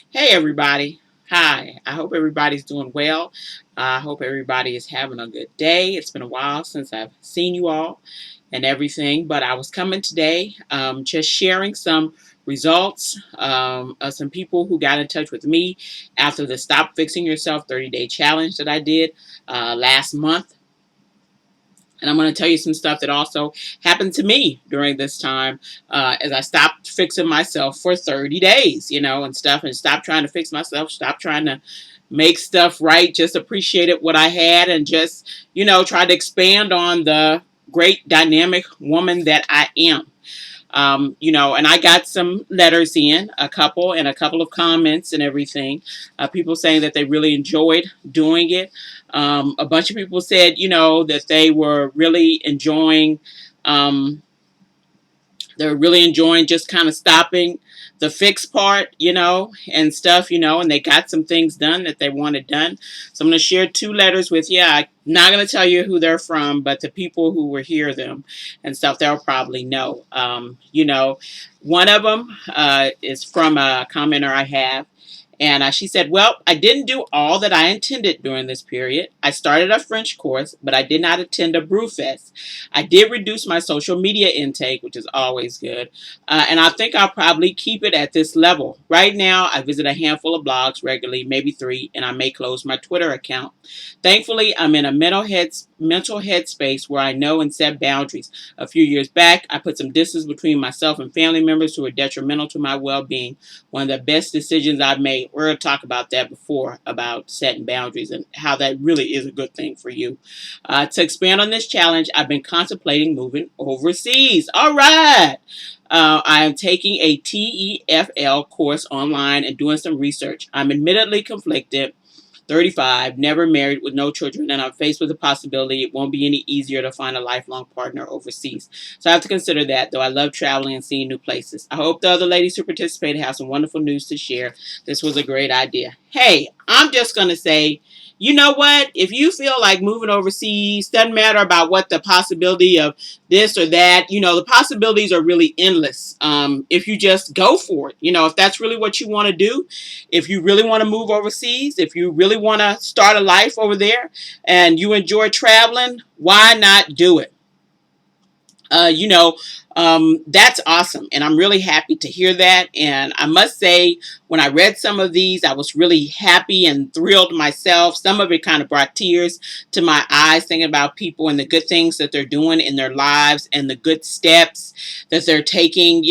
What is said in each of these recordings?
Hey, everybody. Hi. I hope everybody's doing well. I hope everybody is having a good day. It's been a while since I've seen you all and everything, but I was coming today just sharing some results of some people who got in touch with me after the Stop Fixing Yourself 30-day challenge that I did last month. And I'm going to tell you some stuff that also happened to me during this time as I stopped fixing myself for 30 days, and stuff, and stopped trying to fix myself, stopped trying to make stuff right, just appreciated what I had and just, tried to expand on the great dynamic woman that I am. And I got some letters in, a couple of comments and everything. People saying that they really enjoyed doing it. A bunch of people said, that um, they were really enjoying just kind of stopping the fix part, and stuff, and they got some things done that they wanted done. So I'm going to share two letters with you. I'm not going to tell you who they're from, but the people who will hear them and stuff, they'll probably know. One of them is from a commenter I have. And she said, well, I didn't do all that I intended during this period. I started a French course, but I did not attend a brew fest. I did reduce my social media intake, which is always good. And I think I'll probably keep it at this level. Right now, I visit a handful of blogs regularly, maybe 3, and I may close my Twitter account. Thankfully, I'm in a mental headspace where I know and set boundaries. A few years back, I put some distance between myself and family members who were detrimental to my well-being. One of the best decisions I've made. We're going to talk about that before, about setting boundaries and how that really is a good thing for you. To expand on this challenge, I've been contemplating moving overseas. All right. I am taking a TEFL course online and doing some research. I'm admittedly conflicted. 35, never married with no children, and I'm faced with the possibility it won't be any easier to find a lifelong partner overseas. So I have to consider that, though I love traveling and seeing new places. I hope the other ladies who participated have some wonderful news to share. This was a great idea. Hey, I'm just going to say, you know what? If you feel like moving overseas, doesn't matter about what the possibility of this or that, the possibilities are really endless. If you just go for it, if that's really what you want to do, if you really want to move overseas, if you really want to start a life over there and you enjoy traveling, why not do it? uh, you know, that's awesome. And I'm really happy to hear that. And I must say, when I read some of these, I was really happy and thrilled myself. Some of it kind of brought tears to my eyes, thinking about people and the good things that they're doing in their lives and the good steps that they're taking,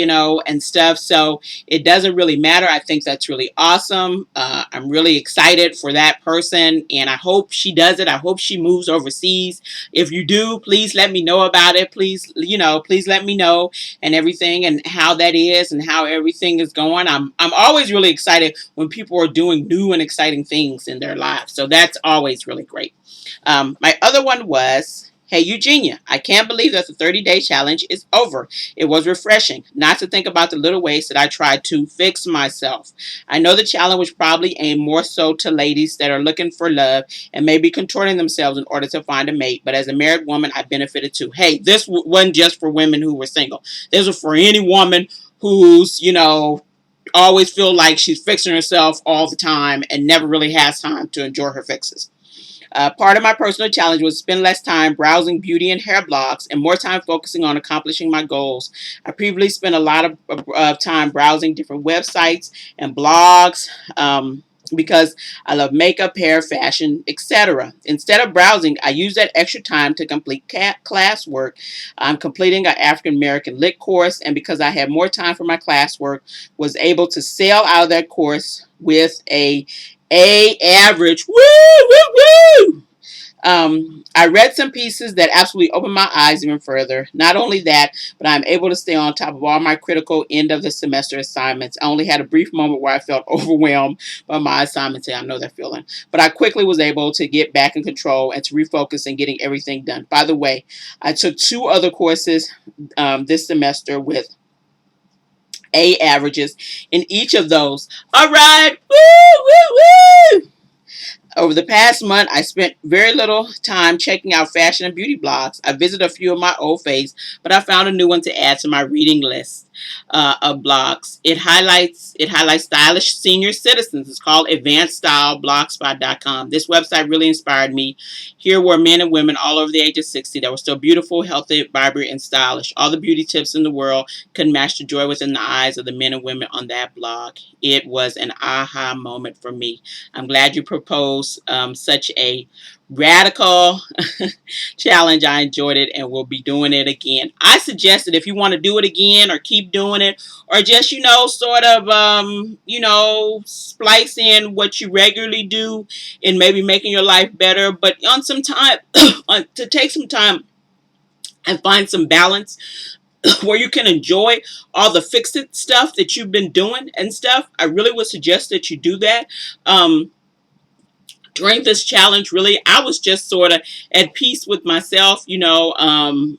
and stuff. So it doesn't really matter. I think that's really awesome. I'm really excited for that person. And I hope she does it. I hope she moves overseas. If you do, please let me know about it. Please let me know and everything and how that is and how everything is going. I'm always really excited when people are doing new and exciting things in their lives. So that's always really great. My other one was, hey, Eugenia, I can't believe that the 30-day challenge is over. It was refreshing not to think about the little ways that I tried to fix myself. I know the challenge was probably aimed more so to ladies that are looking for love and maybe contorting themselves in order to find a mate. But as a married woman, I benefited too. Hey, this wasn't just for women who were single. This was for any woman who's, always feel like she's fixing herself all the time and never really has time to enjoy her fixes. Part of my personal challenge was to spend less time browsing beauty and hair blogs and more time focusing on accomplishing my goals. I previously spent a lot of time browsing different websites and blogs. Because I love makeup, hair, fashion, etc. Instead of browsing, I use that extra time to complete classwork. I'm completing an African American Lit course, and because I had more time for my classwork, was able to sail out of that course with a average. Woo, woo, woo! I read some pieces that absolutely opened my eyes even further. Not only that, but I'm able to stay on top of all my critical end of the semester assignments. I only had a brief moment where I felt overwhelmed by my assignments. I know that feeling. But I quickly was able to get back in control and to refocus and getting everything done. By the way, I took 2 other courses this semester with A averages in each of those. All right. Woo, woo, woo! Over the past month, I spent very little time checking out fashion and beauty blogs. I visited a few of my old faves, but I found a new one to add to my reading list. of blogs. It highlights stylish senior citizens. It's called AdvancedStyleBlogspot.com. This website really inspired me. Here were men and women all over the age of 60 that were still beautiful, healthy, vibrant, and stylish. All the beauty tips in the world couldn't match the joy within the eyes of the men and women on that blog. It was an aha moment for me. I'm glad you proposed such a radical challenge. I enjoyed it and will be doing it again. I suggested if you want to do it again or keep doing it, or just, sort of, splice in what you regularly do and maybe making your life better, but on some time, to take some time and find some balance where you can enjoy all the fix-it stuff that you've been doing and stuff. I really would suggest that you do that. During this challenge, really, I was just sort of at peace with myself. I've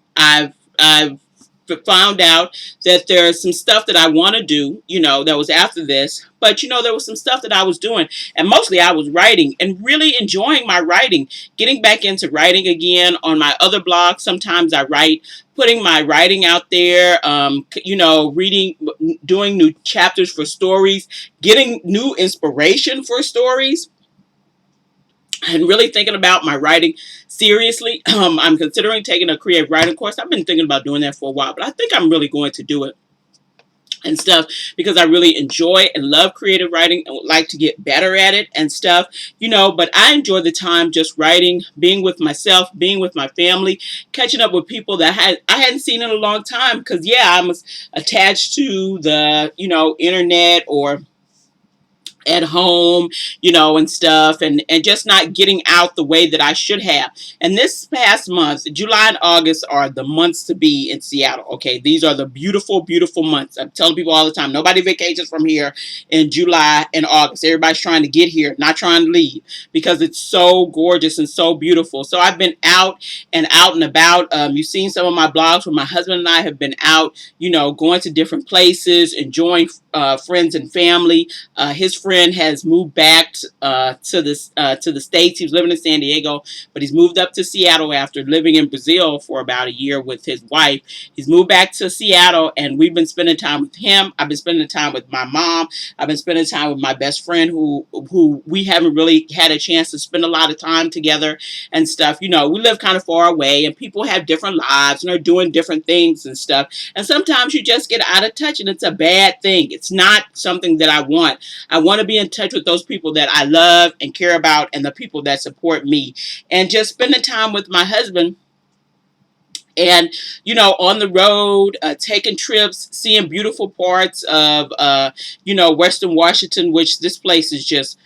found out that there's some stuff that I want to do, that was after this. But, there was some stuff that I was doing. And mostly I was writing and really enjoying my writing. Getting back into writing again on my other blog. Sometimes I write, putting my writing out there, reading, doing new chapters for stories, getting new inspiration for stories, and really thinking about my writing seriously. I'm considering taking a creative writing course. I've been thinking about doing that for a while, but I think I'm really going to do it and stuff because I really enjoy and love creative writing and would like to get better at it and stuff, but I enjoy the time just writing, being with myself, being with my family, catching up with people that I hadn't seen in a long time because, I'm attached to the, internet or at home, and stuff, and just not getting out the way that I should have. And this past month, July and August are the months to be in Seattle. Okay, these are the beautiful, beautiful months. I'm telling people all the time, nobody vacations from here in July and August. Everybody's trying to get here, not trying to leave because it's so gorgeous and so beautiful. So I've been out and about. You've seen some of my blogs where my husband and I have been out, going to different places, enjoying friends and family. His friend has moved back to the States. He was living in San Diego, but he's moved up to Seattle after living in Brazil for about a year with his wife. He's moved back to Seattle, and we've been spending time with him. I've been spending time with my mom. I've been spending time with my best friend who we haven't really had a chance to spend a lot of time together and stuff. We live kind of far away, and people have different lives and are doing different things and stuff. And sometimes you just get out of touch, and it's a bad thing. It's not something that I want. I want to be in touch with those people that I love and care about and the people that support me. And just spending time with my husband and, on the road, taking trips, seeing beautiful parts of, Western Washington, which this place is just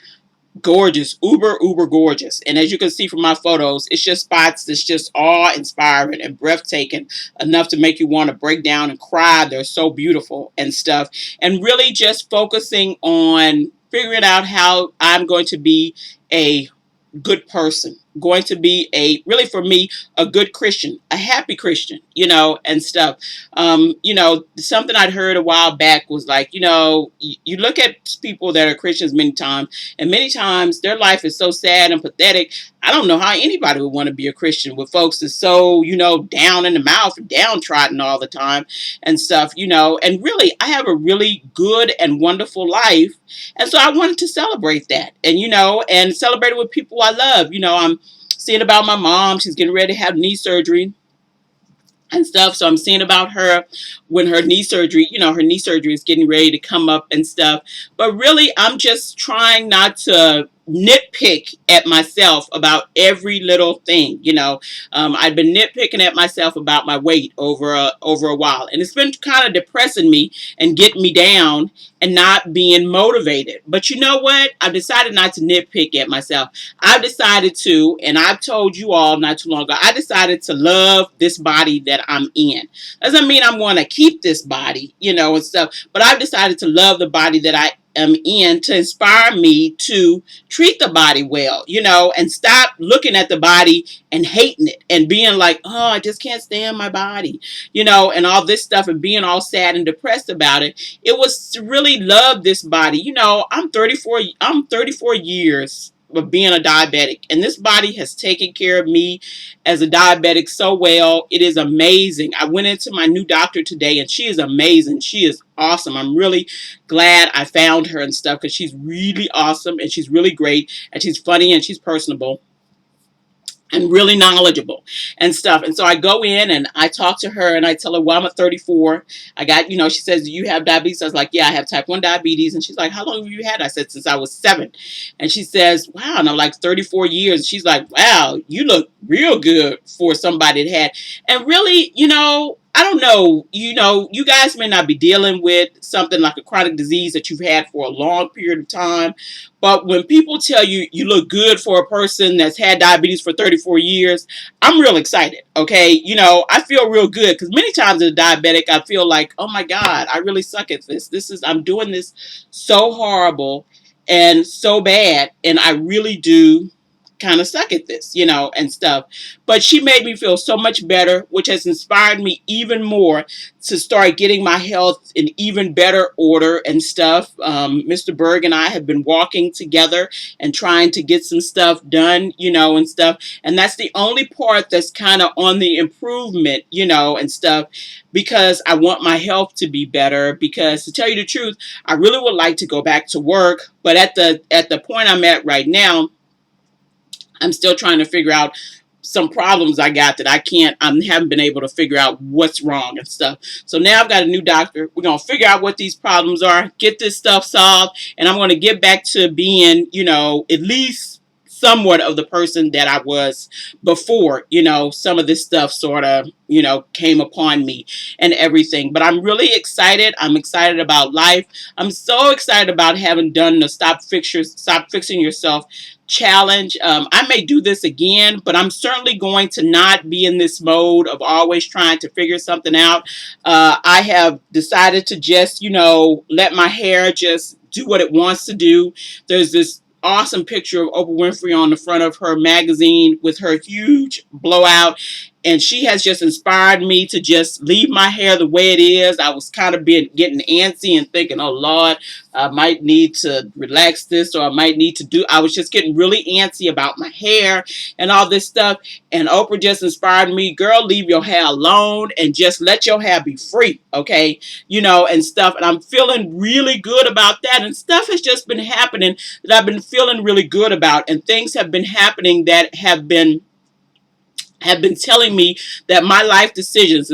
gorgeous, uber gorgeous. And as you can see from my photos, it's just spots that's just awe-inspiring and breathtaking enough to make you want to break down and cry. They're so beautiful and stuff. And really just focusing on figuring out how I'm going to be a good person, going to be really for me, a good Christian, a happy Christian, and stuff. Something I'd heard a while back was like, you look at people that are Christians many times, and many times their life is so sad and pathetic. I don't know how anybody would want to be a Christian with folks that's so, down in the mouth, downtrodden all the time and stuff, and really, I have a really good and wonderful life. And so I wanted to celebrate that and celebrate it with people I love. I'm seeing about my mom. She's getting ready to have knee surgery and stuff. So I'm seeing about her when her knee surgery is getting ready to come up and stuff. But really, I'm just trying not to nitpick at myself about every little thing. I've been nitpicking at myself about my weight over a while, and it's been kind of depressing me and getting me down and not being motivated. But you know what? I've decided not to nitpick at myself. I've decided to, and I've told you all not too long ago, I decided to love this body that I'm in. Doesn't mean I'm going to keep this body, and stuff, but I've decided to love the body that I am in to inspire me to treat the body well, and stop looking at the body and hating it and being like, oh, I just can't stand my body, and all this stuff and being all sad and depressed about it. It was to really love this body. I'm 34 years of being a diabetic. And this body has taken care of me as a diabetic so well. It is amazing. I went into my new doctor today and she is amazing. She is awesome. I'm really glad I found her and stuff because she's really awesome and she's really great and she's funny and she's personable and really knowledgeable and stuff. And so I go in and I talk to her and I tell her, well, I'm at 34. I got, she says, do you have diabetes? I was like, yeah, I have type 1 diabetes. And she's like, how long have you had? I said, since I was 7. And she says, wow. And I'm like, 34 years. And she's like, wow, you look real good for somebody that had. And really, I don't know, you guys may not be dealing with something like a chronic disease that you've had for a long period of time. But when people tell you you look good for a person that's had diabetes for 34 years, I'm real excited. Okay. I feel real good because many times as a diabetic, I feel like, oh my God, I really suck at this. I'm doing this so horrible and so bad. And I really do kind of suck at this, and stuff. But she made me feel so much better, which has inspired me even more to start getting my health in even better order and stuff. Mr. Berg and I have been walking together and trying to get some stuff done, and stuff. And that's the only part that's kind of on the improvement, and stuff, because I want my health to be better. Because to tell you the truth, I really would like to go back to work. But at the point I'm at right now, I'm still trying to figure out some problems I got that I haven't been able to figure out what's wrong and stuff. So now I've got a new doctor. We're going to figure out what these problems are, get this stuff solved, and I'm going to get back to being, at least somewhat of the person that I was before, some of this stuff sort of, came upon me and everything. But I'm really excited. I'm excited about life. I'm so excited about having done the Stop Fixing Yourself challenge. I may do this again, but I'm certainly going to not be in this mode of always trying to figure something out. I have decided to just, let my hair just do what it wants to do. There's this awesome picture of Oprah Winfrey on the front of her magazine with her huge blowout. And she has just inspired me to just leave my hair the way it is. I was kind of getting antsy and thinking, oh Lord, I might need to relax this, or I might need to do. I was just getting really antsy about my hair and all this stuff. And Oprah just inspired me, girl, leave your hair alone and just let your hair be free. Okay. And stuff. And I'm feeling really good about that. And stuff has just been happening that I've been feeling really good about. And things have been happening that have been telling me that my life decisions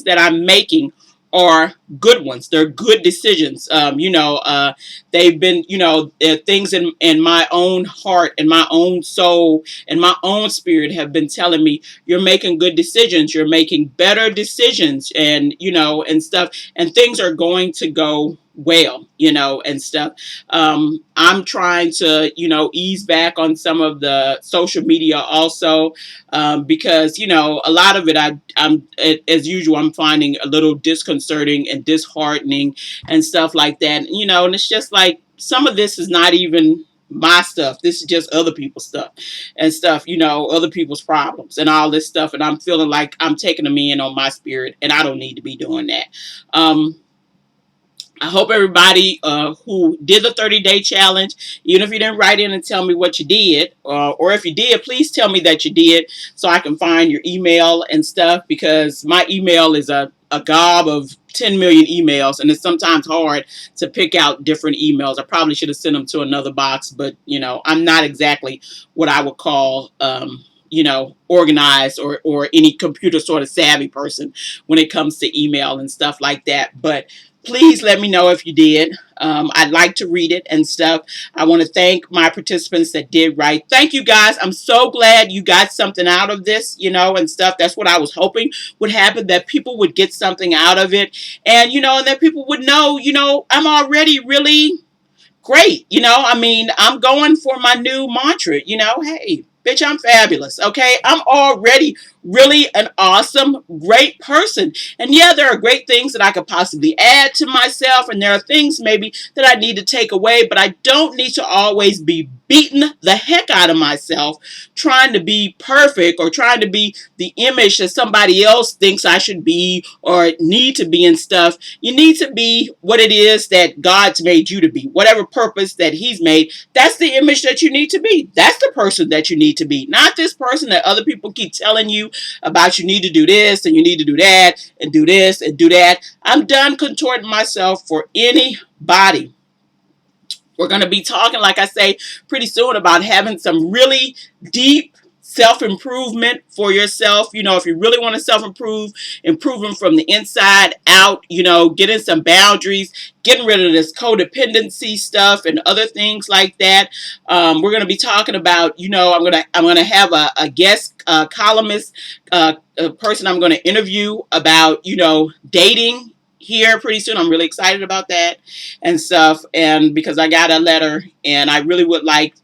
that I'm making are good ones. They're good decisions. They've been, things in my own heart and my own soul and my own spirit have been telling me you're making good decisions. You're making better decisions and, and stuff. And things are going to go well, and stuff. I'm trying to, ease back on some of the social media also, because, a lot of it, as usual, I'm finding a little disconcerting and disheartening and stuff like that, and it's just like, some of this is not even my stuff. This is just other people's stuff and stuff, other people's problems and all this stuff. And I'm feeling like I'm taking them in on my spirit and I don't need to be doing that. I hope everybody who did the 30-day challenge, even if you didn't write in and tell me what you did, or if you did, please tell me that you did so I can find your email and stuff, because my email is a gob of 10 million emails, and it's sometimes hard to pick out different emails. I probably should have sent them to another box, but, I'm not exactly what I would call organized or any computer sort of savvy person when it comes to email and stuff like that. But please let me know if you did. I'd like to read it and stuff. I want to thank my participants that did write. Thank you guys. I'm so glad you got something out of this, and stuff. That's what I was hoping would happen, that people would get something out of it. And, and that people would know, I'm already really great. I'm going for my new mantra, hey, bitch, I'm fabulous. Okay. I'm already really an awesome, great person. And yeah, there are great things that I could possibly add to myself, and there are things maybe that I need to take away, but I don't need to always be beating the heck out of myself trying to be perfect or trying to be the image that somebody else thinks I should be or need to be and stuff. You need to be what it is that God's made you to be. Whatever purpose that He's made, that's the image that you need to be. That's the person that you need to be. Not this person that other people keep telling you about. You need to do this and you need to do that and do this and do that. I'm done contorting myself for anybody. We're going to be talking, like I say, pretty soon about having some really deep self-improvement for yourself. You know, if you really want to self-improve, improving from the inside out, you know, getting some boundaries, getting rid of this codependency stuff and other things like that. We're going to be talking about, you know, I'm gonna have a guest columnist, a person I'm going to interview about, you know, dating here pretty soon. I'm really excited about that and stuff, and because I got a letter and I really would like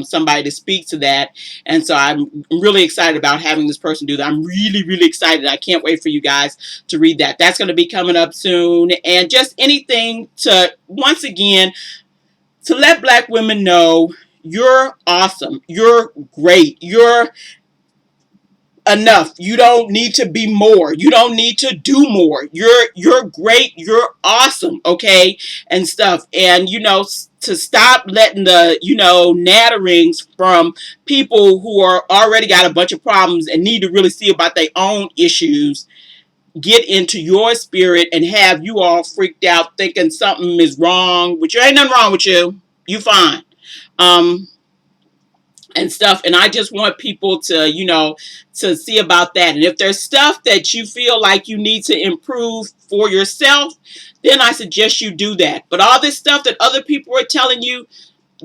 somebody to speak to that, and so I'm really excited about having this person do that. I'm really excited. I can't wait for you guys to read that. That's going to be coming up soon, and just anything to, once again, to let Black women know you're awesome, you're great, you're enough. You don't need to be more. You don't need to do more. You're great. You're awesome. Okay, and stuff. And you know, to stop letting the, you know, natterings from people who are already got a bunch of problems and need to really see about their own issues get into your spirit and have you all freaked out thinking something is wrong, which ain't nothing wrong with you. You fine. Um, and stuff. And I just want people to, you know, to see about that. And if there's stuff that you feel like you need to improve for yourself, then I suggest you do that. But all this stuff that other people are telling you,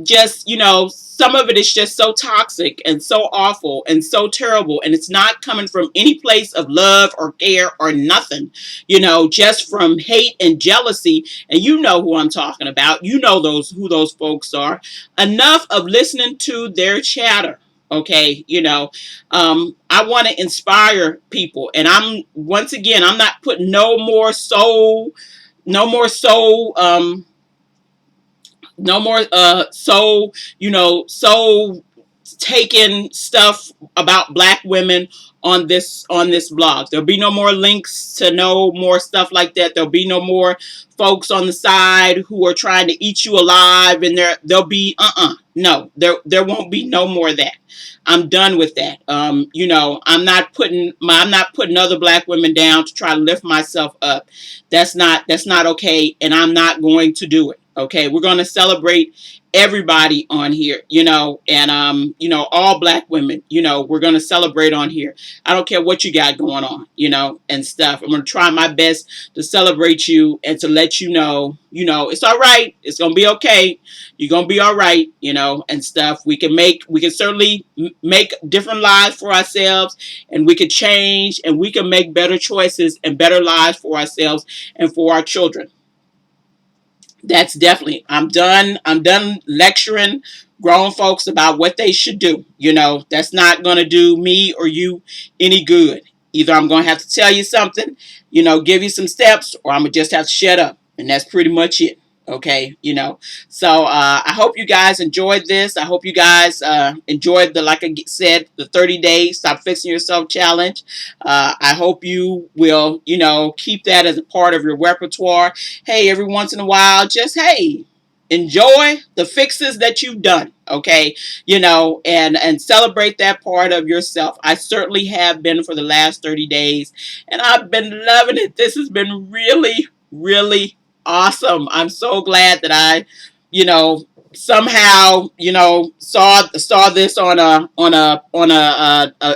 just, you know, some of it is just so toxic and so awful and so terrible, and it's not coming from any place of love or care or nothing, you know, just from hate and jealousy. And you know who I'm talking about. You know those who those folks are. Enough of listening to their chatter. Okay, you know, I want to inspire people, and I'm, once again, I'm not putting no more soul, no more soul, no more so, you know, so taking stuff about Black women on this blog. There'll be no more links to no more stuff like that. There'll be no more folks on the side who are trying to eat you alive, and there'll be no, there won't be no more of that. I'm done with that. You know, I'm not putting other Black women down to try to lift myself up. That's not okay, and I'm not going to do it. Okay, we're going to celebrate everybody on here, you know, and you know, all Black women, you know, we're going to celebrate on here. I don't care what you got going on, you know, and stuff. I'm going to try my best to celebrate you and to let you know, it's all right. It's going to be okay. You're going to be all right, you know, and stuff. We can certainly make different lives for ourselves, and we could change, and we can make better choices and better lives for ourselves and for our children. That's definitely, I'm done lecturing grown folks about what they should do. You know, that's not going to do me or you any good. Either I'm going to have to tell you something, you know, give you some steps, or I'm going to just have to shut up. And that's pretty much it. Okay, you know, so I hope you guys enjoyed this. I hope you guys enjoyed the, like I said, the 30 days Stop Fixing Yourself challenge. I hope you will, you know, keep that as a part of your repertoire. Hey, every once in a while, just, hey, enjoy the fixes that you've done. Okay, you know, and celebrate that part of yourself. I certainly have been for the last 30 days, and I've been loving it. This has been really awesome. I'm so glad that I, you know, somehow, you know, saw this on a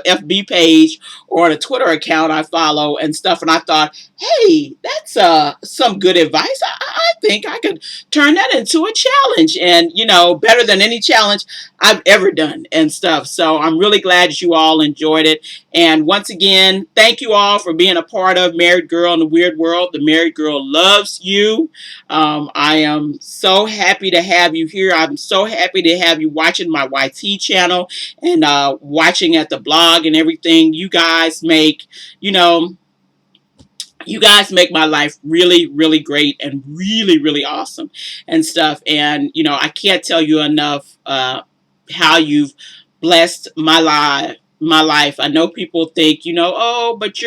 FB page or on a Twitter account I follow and stuff, and I thought, hey, that's some good advice. I think I could turn that into a challenge, and you know, better than any challenge I've ever done and stuff. So I'm really glad that you all enjoyed it, And once again, thank you all for being a part of Married Girl in the Weird World. The Married Girl loves you. I am so happy to have you here. I'm so happy to have you watching my YT channel and watching at the blog and everything. You know, you guys make my life really, really great and really, really awesome and stuff. And, I can't tell you enough how you've blessed my life. I know people think, oh, but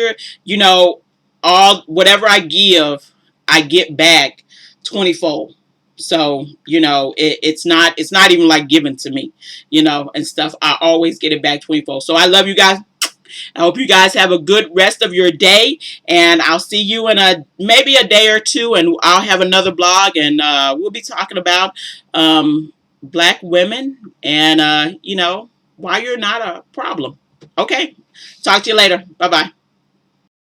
all whatever I get back 20-fold. So, it's not even like given to me, and stuff. I always get it back 20-fold. So I love you guys. I hope you guys have a good rest of your day, and I'll see you in maybe a day or two, and I'll have another blog, and we'll be talking about black women and why you're not a problem. Okay, talk to you later. Bye bye.